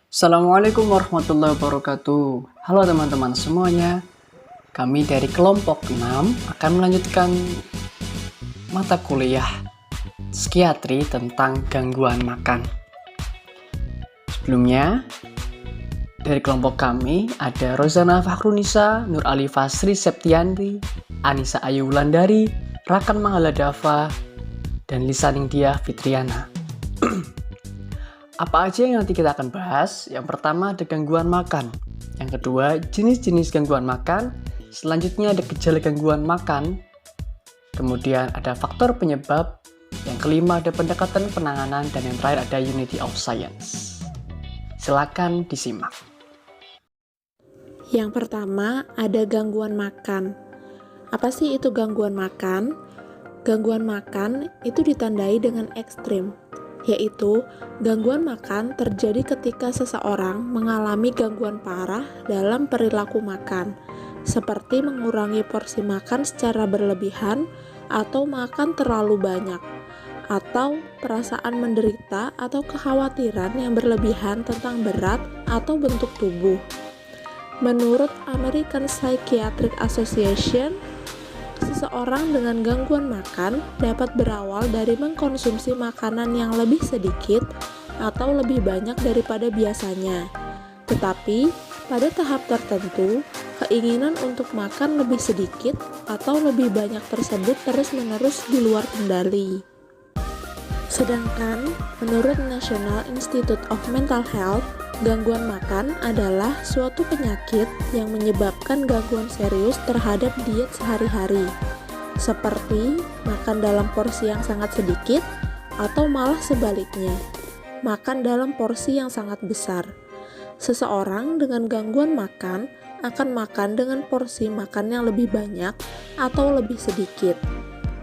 Assalamualaikum warahmatullahi wabarakatuh. Halo teman-teman semuanya. Kami dari kelompok 6 akan melanjutkan mata kuliah psikiatri tentang gangguan makan. Sebelumnya, dari kelompok kami ada Rozana Fakhrunisa, Nur Alifa Sri Septianti, Anissa Ayu Wulandari, Rakan Mangaladava, dan Lisa Ningdia Fitriana. Apa aja yang nanti kita akan bahas? Yang pertama ada gangguan makan. Yang kedua, jenis-jenis gangguan makan. Selanjutnya ada gejala gangguan makan. Kemudian ada faktor penyebab. Yang kelima ada pendekatan penanganan. Dan yang terakhir ada unity of science. Silakan disimak. Yang pertama ada gangguan makan. Apa sih itu gangguan makan? Gangguan makan itu ditandai dengan ekstrim, yaitu gangguan makan terjadi ketika seseorang mengalami gangguan parah dalam perilaku makan, seperti mengurangi porsi makan secara berlebihan atau makan terlalu banyak, atau perasaan menderita atau kekhawatiran yang berlebihan tentang berat atau bentuk tubuh. Menurut American Psychiatric Association, seseorang dengan gangguan makan dapat berawal dari mengkonsumsi makanan yang lebih sedikit atau lebih banyak daripada biasanya. Tetapi, pada tahap tertentu, keinginan untuk makan lebih sedikit atau lebih banyak tersebut terus-menerus di luar kendali. Sedangkan, menurut National Institute of Mental Health, gangguan makan adalah suatu penyakit yang menyebabkan gangguan serius terhadap diet sehari-hari, seperti makan dalam porsi yang sangat sedikit atau malah sebaliknya, makan dalam porsi yang sangat besar. Seseorang dengan gangguan makan akan makan dengan porsi makan yang lebih banyak atau lebih sedikit.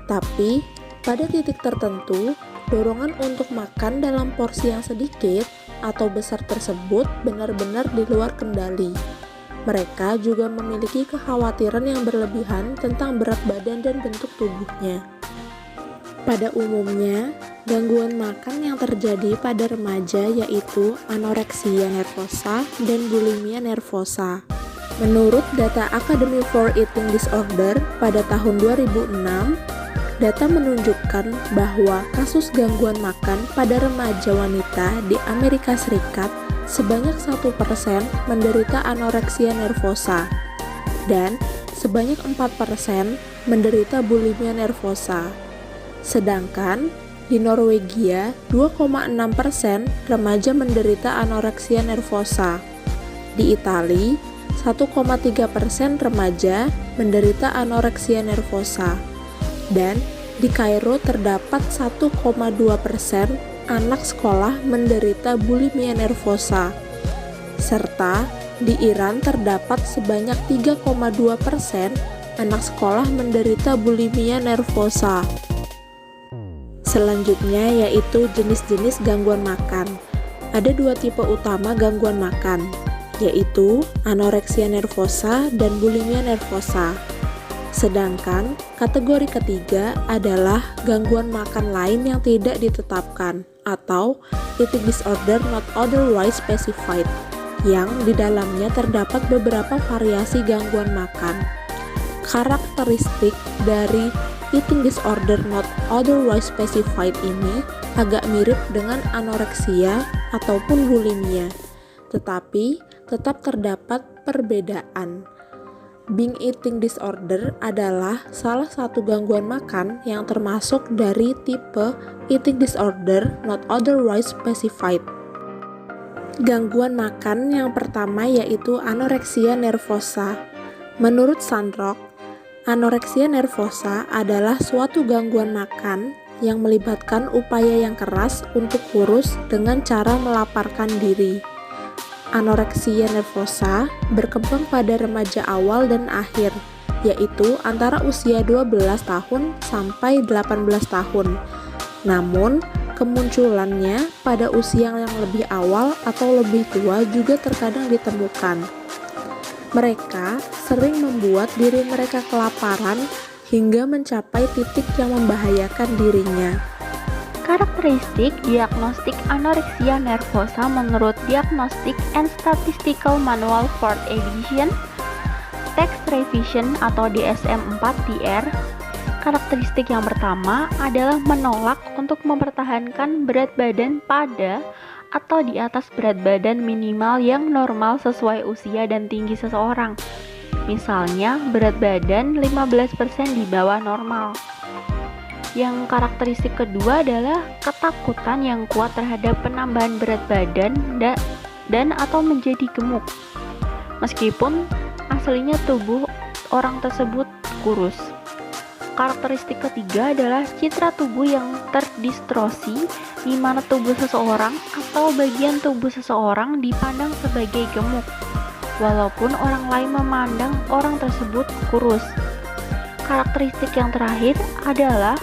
Tapi, pada titik tertentu, dorongan untuk makan dalam porsi yang sedikit atau besar tersebut benar-benar di luar kendali. Mereka juga memiliki kekhawatiran yang berlebihan tentang berat badan dan bentuk tubuhnya. Pada umumnya, gangguan makan yang terjadi pada remaja yaitu anoreksia nervosa dan bulimia nervosa. Menurut data Academy for Eating Disorder pada tahun 2006, data menunjukkan bahwa kasus gangguan makan pada remaja wanita di Amerika Serikat sebanyak 1% menderita anoreksia nervosa dan sebanyak 4% menderita bulimia nervosa. Sedangkan di Norwegia 2,6% remaja menderita anoreksia nervosa. Di Italia 1,3% remaja menderita anoreksia nervosa. Dan di Kairo terdapat 1,2% anak sekolah menderita bulimia nervosa, serta di Iran terdapat sebanyak 3,2% anak sekolah menderita bulimia nervosa. Selanjutnya yaitu jenis-jenis gangguan makan. Ada dua tipe utama gangguan makan, yaitu anoreksia nervosa dan bulimia nervosa. Sedangkan kategori ketiga adalah gangguan makan lain yang tidak ditetapkan atau eating disorder not otherwise specified, yang di dalamnya terdapat beberapa variasi gangguan makan. Karakteristik dari eating disorder not otherwise specified ini agak mirip dengan anoreksia ataupun bulimia, tetapi tetap terdapat perbedaan. Binge eating disorder adalah salah satu gangguan makan yang termasuk dari tipe eating disorder not otherwise specified. Gangguan makan yang pertama yaitu anoreksia nervosa. Menurut Sandrock, anoreksia nervosa adalah suatu gangguan makan yang melibatkan upaya yang keras untuk kurus dengan cara melaparkan diri. Anoreksia nervosa berkembang pada remaja awal dan akhir, yaitu antara usia 12 tahun sampai 18 tahun. Namun, kemunculannya pada usia yang lebih awal atau lebih tua juga terkadang ditemukan. Mereka sering membuat diri mereka kelaparan hingga mencapai titik yang membahayakan dirinya. Karakteristik diagnostik anoreksia nervosa menurut Diagnostic and Statistical Manual 4th Edition, Text Revision atau DSM-4-TR. Karakteristik yang pertama adalah menolak untuk mempertahankan berat badan pada atau di atas berat badan minimal yang normal sesuai usia dan tinggi seseorang. Misalnya, berat badan 15% di bawah normal. Yang karakteristik kedua adalah ketakutan yang kuat terhadap penambahan berat badan dan atau menjadi gemuk, meskipun aslinya tubuh orang tersebut kurus. Karakteristik ketiga adalah citra tubuh yang terdistorsi, di mana tubuh seseorang atau bagian tubuh seseorang dipandang sebagai gemuk, walaupun orang lain memandang orang tersebut kurus. Karakteristik yang terakhir adalah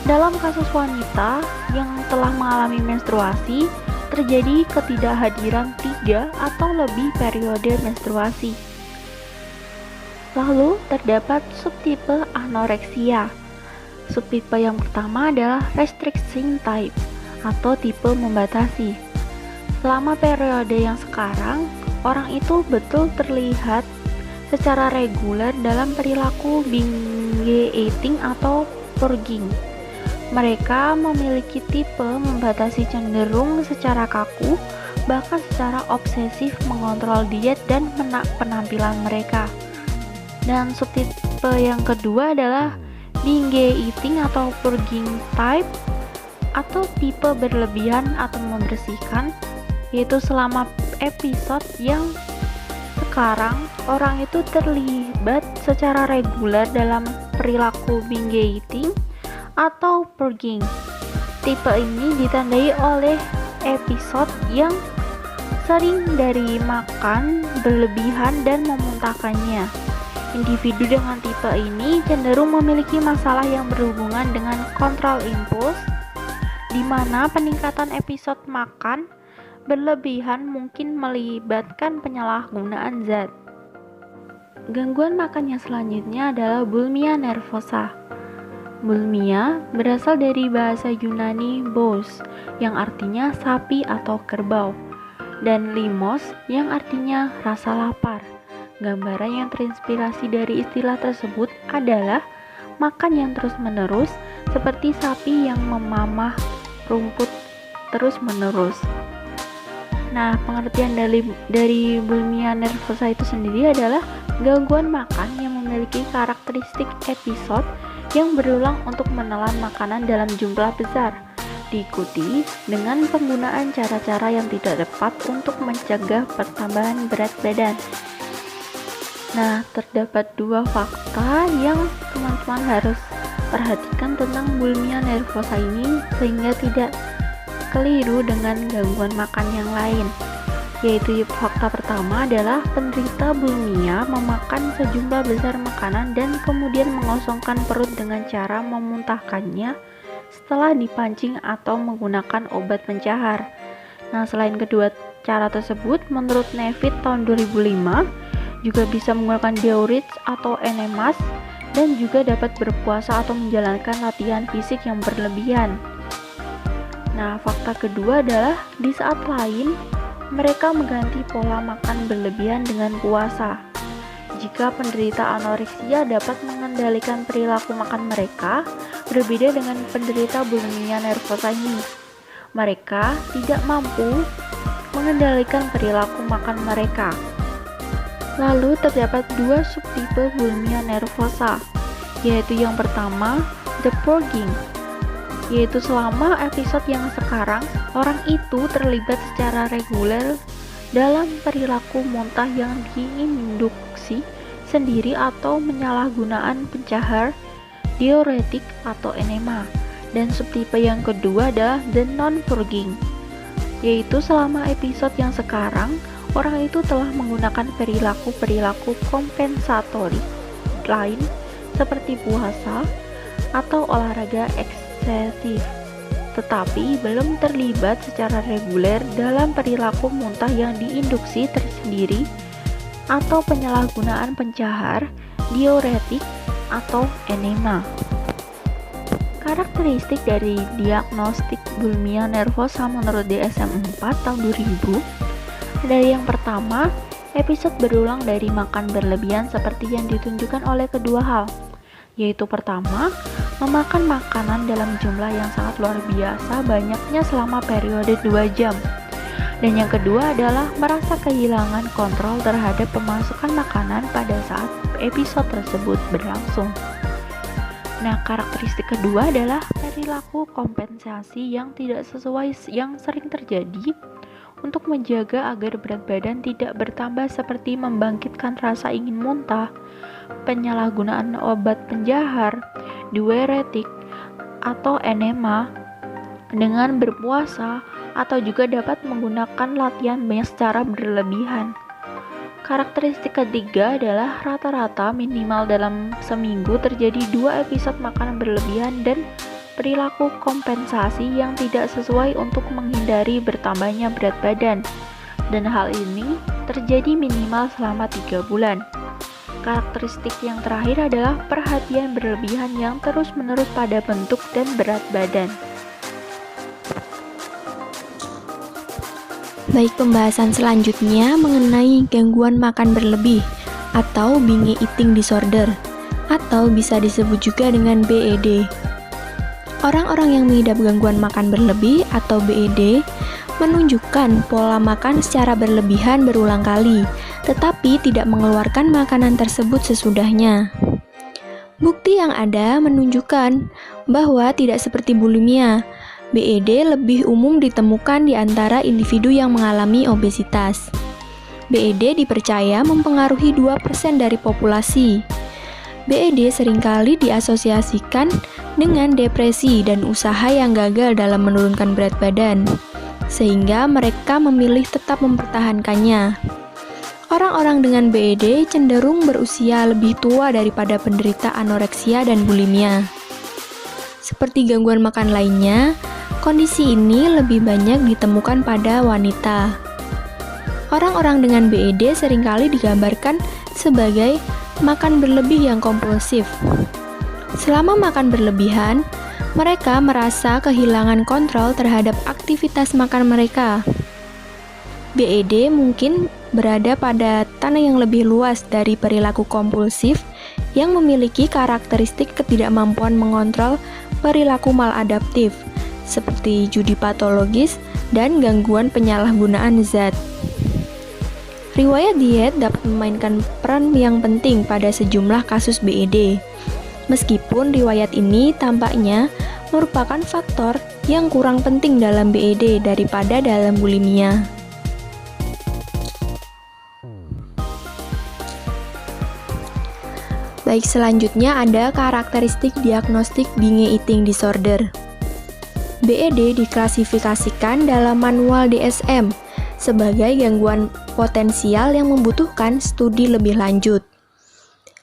dalam kasus wanita yang telah mengalami menstruasi, terjadi ketidakhadiran 3 atau lebih periode menstruasi. Lalu terdapat subtipe anoreksia. Subtipe yang pertama adalah restricting type atau tipe membatasi. Selama periode yang sekarang, orang itu betul terlihat secara reguler dalam perilaku binge eating atau purging. Mereka memiliki tipe membatasi cenderung secara kaku, bahkan secara obsesif mengontrol diet dan penampilan mereka. Dan subtipe yang kedua adalah binge eating atau purging type atau tipe berlebihan atau membersihkan, yaitu selama episode yang sekarang orang itu terlibat secara reguler dalam perilaku binge eating atau purging. Tipe ini ditandai oleh episode yang sering dari makan berlebihan dan memuntahkannya. Individu dengan tipe ini cenderung memiliki masalah yang berhubungan dengan kontrol impuls, di mana peningkatan episode makan berlebihan mungkin melibatkan penyalahgunaan zat. Gangguan makan yang selanjutnya adalah bulimia nervosa. Bulimia berasal dari bahasa Yunani bos, yang artinya sapi atau kerbau, dan limos yang artinya rasa lapar. Gambaran yang terinspirasi dari istilah tersebut adalah makan yang terus-menerus, seperti sapi yang memamah rumput terus-menerus. Nah, pengertian dari bulimia nervosa itu sendiri adalah gangguan makan yang memiliki karakteristik episode yang berulang untuk menelan makanan dalam jumlah besar, diikuti dengan penggunaan cara-cara yang tidak tepat untuk mencegah pertambahan berat badan. Nah, terdapat 2 fakta yang teman-teman harus perhatikan tentang bulimia nervosa ini sehingga tidak keliru dengan gangguan makan yang lain, yaitu fakta pertama adalah penderita bulimia memakan sejumlah besar makanan dan kemudian mengosongkan perut dengan cara memuntahkannya setelah dipancing atau menggunakan obat pencahar. Nah, selain kedua cara tersebut, menurut Nevitt tahun 2005 juga bisa menggunakan diuretics atau enemas dan juga dapat berpuasa atau menjalankan latihan fisik yang berlebihan. Nah, fakta kedua adalah di saat lain mereka mengganti pola makan berlebihan dengan puasa. Jika penderita anoreksia dapat mengendalikan perilaku makan mereka, berbeda dengan penderita bulimia nervosa ini. Mereka tidak mampu mengendalikan perilaku makan mereka. Lalu terdapat 2 subtipe bulimia nervosa, yaitu yang pertama, the purging, yaitu selama episode yang sekarang, orang itu terlibat secara reguler dalam perilaku muntah yang diinduksi sendiri atau penyalahgunaan pencahar, diuretik atau enema. Dan subtipe yang kedua adalah the non-purging, yaitu selama episode yang sekarang, orang itu telah menggunakan perilaku kompensatori lain seperti puasa atau olahraga eksesif, tetapi belum terlibat secara reguler dalam perilaku muntah yang diinduksi tersendiri atau penyalahgunaan pencahar, diuretik, atau enema. Karakteristik dari diagnostik bulimia nervosa menurut DSM-4 tahun 2000 dari yang pertama, episode berulang dari makan berlebihan seperti yang ditunjukkan oleh kedua hal, yaitu pertama, memakan makanan dalam jumlah yang sangat luar biasa banyaknya selama periode 2 jam. Dan yang kedua adalah merasa kehilangan kontrol terhadap pemasukan makanan pada saat episode tersebut berlangsung. Nah, karakteristik kedua adalah perilaku kompensasi yang tidak sesuai yang sering terjadi untuk menjaga agar berat badan tidak bertambah seperti membangkitkan rasa ingin muntah, penyalahgunaan obat penjahar, diuretik, atau enema dengan berpuasa, atau juga dapat menggunakan latihan banyak secara berlebihan. Karakteristik ketiga adalah rata-rata minimal dalam seminggu terjadi 2 episode makanan berlebihan dan perilaku kompensasi yang tidak sesuai untuk menghindari bertambahnya berat badan, dan hal ini terjadi minimal selama 3 bulan. Karakteristik yang terakhir adalah perhatian berlebihan yang terus-menerus pada bentuk dan berat badan. Baik, pembahasan selanjutnya mengenai gangguan makan berlebih atau binge eating disorder, atau bisa disebut juga dengan BED. Orang-orang yang mengidap gangguan makan berlebih atau BED menunjukkan pola makan secara berlebihan berulang kali, tetapi tidak mengeluarkan makanan tersebut sesudahnya. Bukti yang ada menunjukkan bahwa tidak seperti bulimia, BED lebih umum ditemukan di antara individu yang mengalami obesitas. BED dipercaya mempengaruhi 2% dari populasi. BED seringkali diasosiasikan dengan depresi dan usaha yang gagal dalam menurunkan berat badan, sehingga mereka memilih tetap mempertahankannya. Orang-orang dengan BED cenderung berusia lebih tua daripada penderita anoreksia dan bulimia. Seperti gangguan makan lainnya, kondisi ini lebih banyak ditemukan pada wanita. Orang-orang dengan BED seringkali digambarkan sebagai makan berlebih yang kompulsif. Selama makan berlebihan, mereka merasa kehilangan kontrol terhadap aktivitas makan mereka. BED mungkin berada pada tanah yang lebih luas dari perilaku kompulsif yang memiliki karakteristik ketidakmampuan mengontrol perilaku maladaptif, seperti judi patologis dan gangguan penyalahgunaan zat. Riwayat diet dapat memainkan peran yang penting pada sejumlah kasus BED. Meskipun riwayat ini tampaknya merupakan faktor yang kurang penting dalam BED daripada dalam bulimia. Baik, selanjutnya ada karakteristik diagnostik binge eating disorder. BED diklasifikasikan dalam manual DSM sebagai gangguan potensial yang membutuhkan studi lebih lanjut.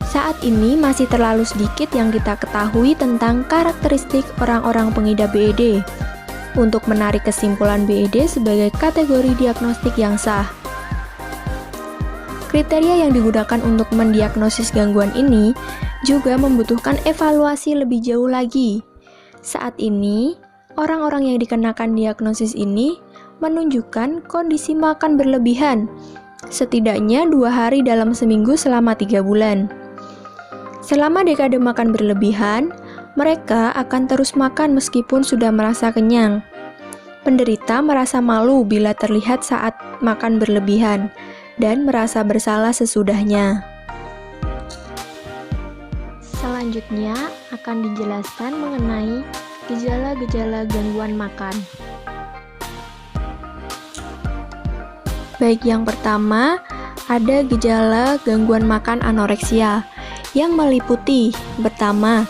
Saat ini masih terlalu sedikit yang kita ketahui tentang karakteristik orang-orang pengidap BED untuk menarik kesimpulan BED sebagai kategori diagnostik yang sah. Kriteria yang digunakan untuk mendiagnosis gangguan ini juga membutuhkan evaluasi lebih jauh lagi. Saat ini, orang-orang yang dikenakan diagnosis ini menunjukkan kondisi makan berlebihan, setidaknya 2 hari dalam seminggu selama 3 bulan. Selama dekade makan berlebihan, mereka akan terus makan meskipun sudah merasa kenyang. Penderita merasa malu bila terlihat saat makan berlebihan, dan merasa bersalah sesudahnya. Selanjutnya akan dijelaskan mengenai gejala-gejala gangguan makan. Baik, yang pertama ada gejala gangguan makan anoreksia yang meliputi pertama,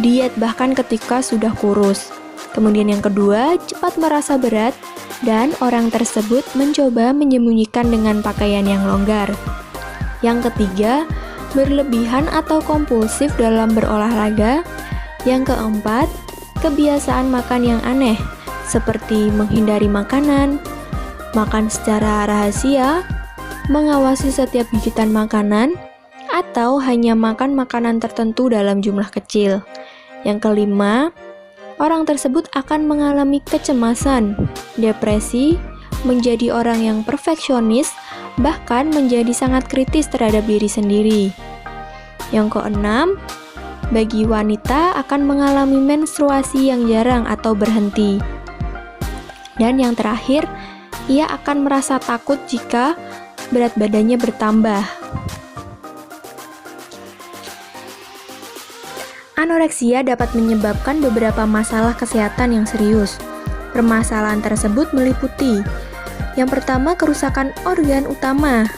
diet bahkan ketika sudah kurus. Kemudian yang kedua, cepat merasa berat dan orang tersebut mencoba menyembunyikan dengan pakaian yang longgar. Yang ketiga, berlebihan atau kompulsif dalam berolahraga. Yang keempat, kebiasaan makan yang aneh, seperti menghindari makanan, makan secara rahasia, mengawasi setiap gigitan makanan, atau hanya makan makanan tertentu dalam jumlah kecil. Yang kelima, orang tersebut akan mengalami kecemasan, depresi, menjadi orang yang perfeksionis, bahkan menjadi sangat kritis terhadap diri sendiri. Yang keenam, bagi wanita akan mengalami menstruasi yang jarang atau berhenti. Dan yang terakhir, ia akan merasa takut jika berat badannya bertambah. Anoreksia dapat menyebabkan beberapa masalah kesehatan yang serius. Permasalahan tersebut meliputi: yang pertama, kerusakan organ utama,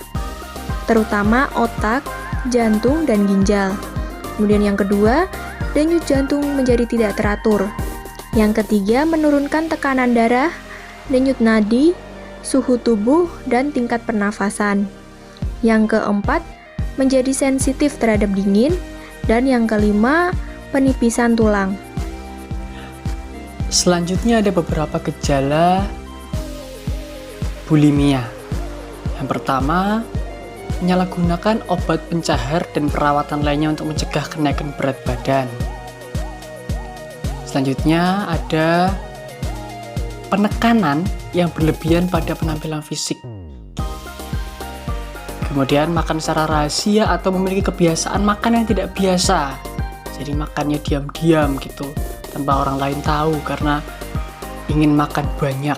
terutama otak, jantung, dan ginjal. Kemudian yang kedua, denyut jantung menjadi tidak teratur. Yang ketiga, menurunkan tekanan darah, denyut nadi, suhu tubuh, dan tingkat pernafasan. Yang keempat, menjadi sensitif terhadap dingin. Dan yang kelima, penipisan tulang. Selanjutnya ada beberapa gejala bulimia. Yang pertama, menyalahgunakan obat pencahar dan perawatan lainnya untuk mencegah kenaikan berat badan. Selanjutnya ada penekanan yang berlebihan pada penampilan fisik. Kemudian makan secara rahasia atau memiliki kebiasaan makan yang tidak biasa. Jadi makannya diam-diam gitu, tanpa orang lain tahu karena ingin makan banyak.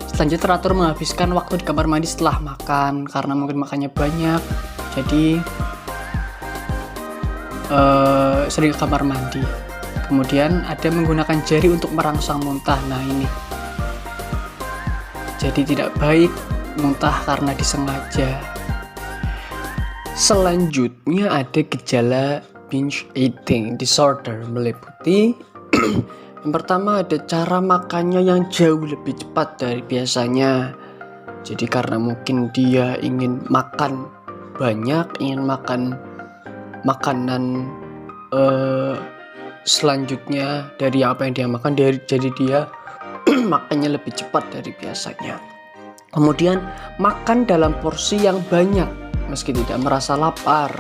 Selanjutnya teratur menghabiskan waktu di kamar mandi setelah makan karena mungkin makannya banyak. Jadi sering ke kamar mandi. Kemudian ada menggunakan jari untuk merangsang muntah. Nah ini jadi tidak baik muntah karena disengaja. Selanjutnya ada gejala binge eating disorder, meliputi yang pertama ada cara makannya yang jauh lebih cepat dari biasanya. Jadi karena mungkin dia ingin makan banyak, ingin makan makanan selanjutnya dari apa yang dia makan, jadi dia makannya lebih cepat dari biasanya. Kemudian makan dalam porsi yang banyak meski tidak merasa lapar.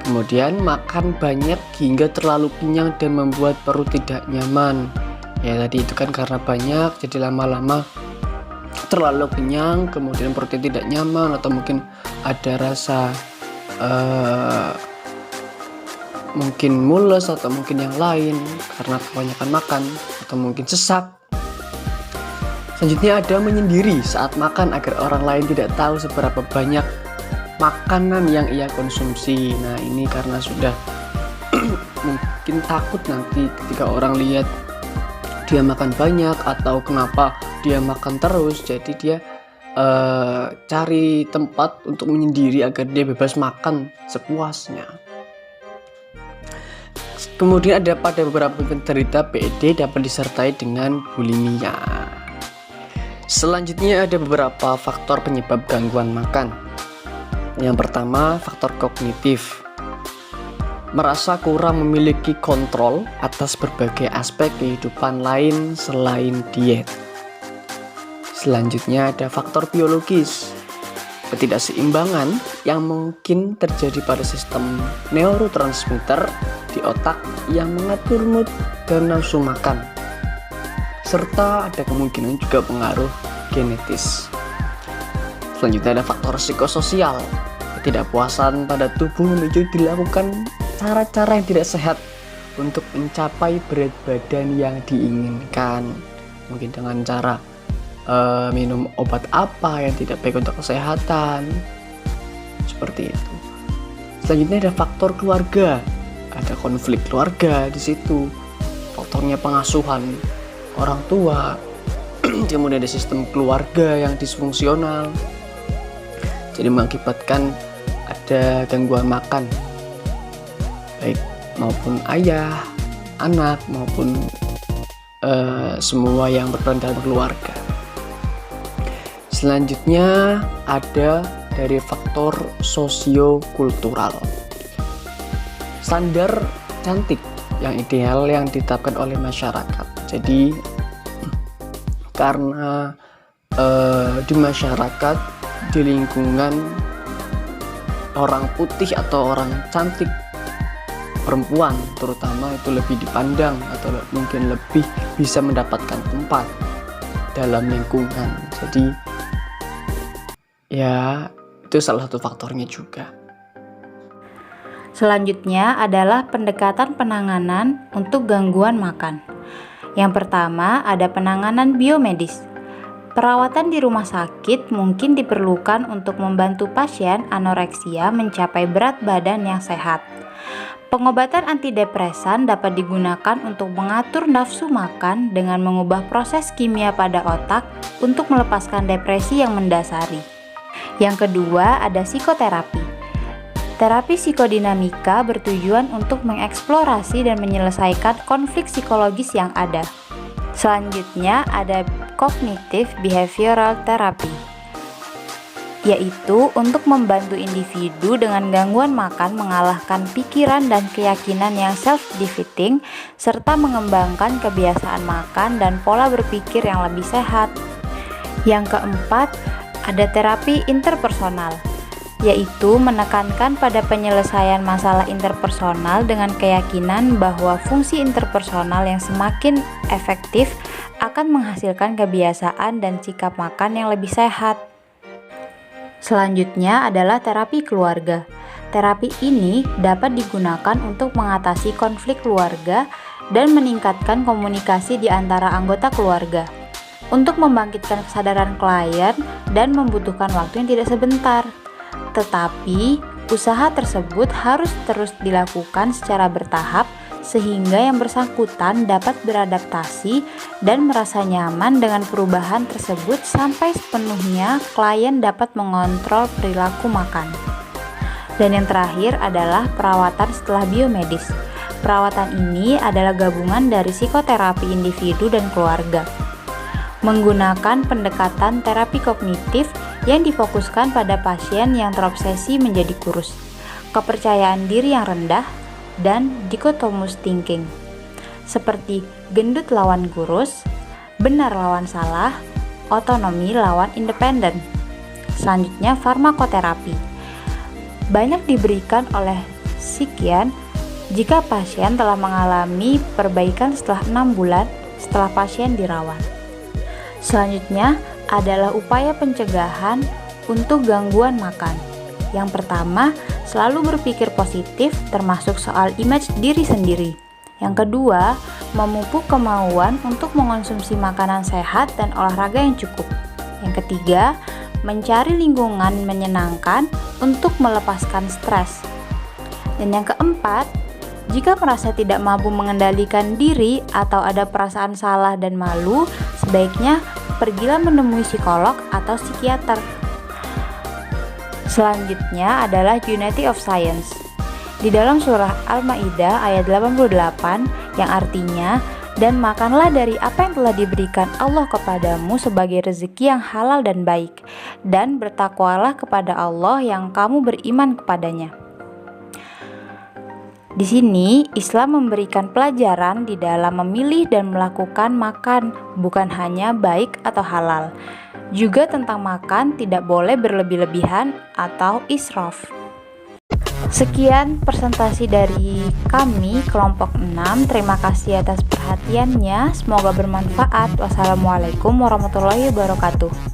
Kemudian makan banyak hingga terlalu kenyang dan membuat perut tidak nyaman. Ya tadi itu kan karena banyak, jadi lama-lama terlalu kenyang, kemudian perutnya tidak nyaman, atau mungkin ada rasa mungkin mules atau mungkin yang lain karena kebanyakan makan, atau mungkin sesak. Selanjutnya ada menyendiri saat makan agar orang lain tidak tahu seberapa banyak makanan yang ia konsumsi. Nah ini karena sudah mungkin takut nanti ketika orang lihat dia makan banyak atau kenapa dia makan terus, jadi dia cari tempat untuk menyendiri agar dia bebas makan sepuasnya. Kemudian ada pada beberapa penderita PED dapat disertai dengan bulimia. Selanjutnya ada beberapa faktor penyebab gangguan makan. Yang pertama, faktor kognitif. Merasa kurang memiliki kontrol atas berbagai aspek kehidupan lain selain diet. Selanjutnya ada faktor biologis. Ketidakseimbangan yang mungkin terjadi pada sistem neurotransmitter di otak yang mengatur mood dan nafsu makan. Serta ada kemungkinan juga pengaruh genetis. Selanjutnya ada faktor psikososial. Ketidakpuasan pada tubuh memicu dilakukan cara-cara yang tidak sehat untuk mencapai berat badan yang diinginkan. Mungkin dengan cara minum obat apa yang tidak baik untuk kesehatan, seperti itu. Selanjutnya ada faktor keluarga. Ada konflik keluarga di situ. Faktornya pengasuhan orang tua. Kemudian ada sistem keluarga yang disfungsional. Jadi mengakibatkan ada gangguan makan, baik maupun ayah, anak, maupun semua yang berperan dalam keluarga. Selanjutnya ada dari faktor sosiokultural. Standar cantik yang ideal yang ditetapkan oleh masyarakat. Jadi karena di masyarakat, di lingkungan orang putih atau orang cantik perempuan terutama itu lebih dipandang atau mungkin lebih bisa mendapatkan tempat dalam lingkungan. Jadi ya itu salah satu faktornya juga. Selanjutnya adalah pendekatan penanganan untuk gangguan makan. Yang pertama ada penanganan biomedis. Perawatan di rumah sakit mungkin diperlukan untuk membantu pasien anoreksia mencapai berat badan yang sehat. Pengobatan antidepresan dapat digunakan untuk mengatur nafsu makan dengan mengubah proses kimia pada otak untuk melepaskan depresi yang mendasari. Yang kedua ada psikoterapi. Terapi psikodinamika bertujuan untuk mengeksplorasi dan menyelesaikan konflik psikologis yang ada. Selanjutnya ada cognitive behavioral therapy, yaitu untuk membantu individu dengan gangguan makan mengalahkan pikiran dan keyakinan yang self-defeating serta mengembangkan kebiasaan makan dan pola berpikir yang lebih sehat. Yang keempat, ada terapi interpersonal, yaitu menekankan pada penyelesaian masalah interpersonal dengan keyakinan bahwa fungsi interpersonal yang semakin efektif akan menghasilkan kebiasaan dan sikap makan yang lebih sehat. Selanjutnya adalah terapi keluarga. Terapi ini dapat digunakan untuk mengatasi konflik keluarga dan meningkatkan komunikasi di antara anggota keluarga, untuk membangkitkan kesadaran klien dan membutuhkan waktu yang tidak sebentar. Tetapi, usaha tersebut harus terus dilakukan secara bertahap sehingga yang bersangkutan dapat beradaptasi dan merasa nyaman dengan perubahan tersebut sampai sepenuhnya klien dapat mengontrol perilaku makan. Dan yang terakhir adalah perawatan setelah biomedis. Perawatan ini adalah gabungan dari psikoterapi individu dan keluarga, menggunakan pendekatan terapi kognitif yang difokuskan pada pasien yang terobsesi menjadi kurus, kepercayaan diri yang rendah, dan dichotomous thinking, seperti gendut lawan kurus, benar lawan salah, otonomi lawan independen. Selanjutnya farmakoterapi. Banyak diberikan oleh psikian jika pasien telah mengalami perbaikan setelah 6 bulan setelah pasien dirawat. Selanjutnya adalah upaya pencegahan untuk gangguan makan. Yang pertama, selalu berpikir positif termasuk soal image diri sendiri. Yang kedua, memupuk kemauan untuk mengonsumsi makanan sehat dan olahraga yang cukup. Yang ketiga, mencari lingkungan menyenangkan untuk melepaskan stres. Dan yang keempat, jika merasa tidak mampu mengendalikan diri atau ada perasaan salah dan malu, sebaiknya pergilah menemui psikolog atau psikiater. Selanjutnya adalah Unity of Science. Di dalam surah Al-Maidah ayat 88 yang artinya, dan makanlah dari apa yang telah diberikan Allah kepadamu sebagai rezeki yang halal dan baik, dan bertakwalah kepada Allah yang kamu beriman kepadanya. Di sini, Islam memberikan pelajaran di dalam memilih dan melakukan makan, bukan hanya baik atau halal. Juga tentang makan tidak boleh berlebih-lebihan atau israf. Sekian presentasi dari kami, kelompok 6. Terima kasih atas perhatiannya. Semoga bermanfaat. Wassalamualaikum warahmatullahi wabarakatuh.